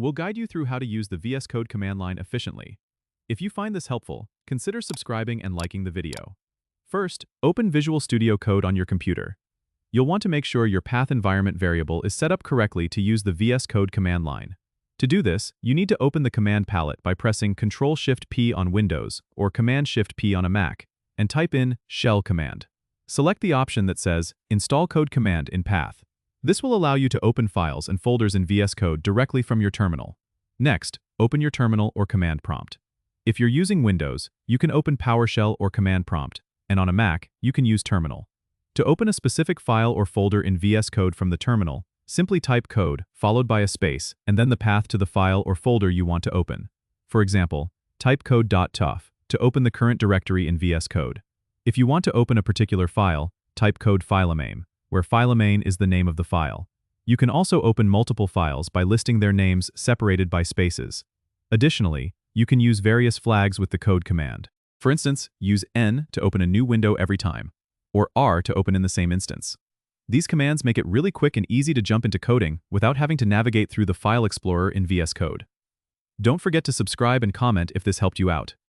we'll guide you through how to use the VS Code command line efficiently. If you find this helpful, consider subscribing and liking the video. First, open Visual Studio Code on your computer. You'll want to make sure your path environment variable is set up correctly to use the VS Code command line. To do this, you need to open the command palette by pressing Ctrl-Shift-P on Windows or Command-Shift-P on a Mac, and type in Shell command. Select the option that says Install Code Command in Path. This will allow you to open files and folders in VS Code directly from your terminal. Next, open your terminal or command prompt. If you're using Windows, you can open PowerShell or command prompt, and on a Mac, you can use terminal. To open a specific file or folder in VS Code from the terminal, simply type code, followed by a space, and then the path to the file or folder you want to open. For example, type code.tuf to open the current directory in VS Code. If you want to open a particular file, type code filename, where filename is the name of the file. You can also open multiple files by listing their names separated by spaces. Additionally, you can use various flags with the code command. For instance, use N to open a new window every time, or R to open in the same instance. These commands make it really quick and easy to jump into coding without having to navigate through the file explorer in VS Code. Don't forget to subscribe and comment if this helped you out.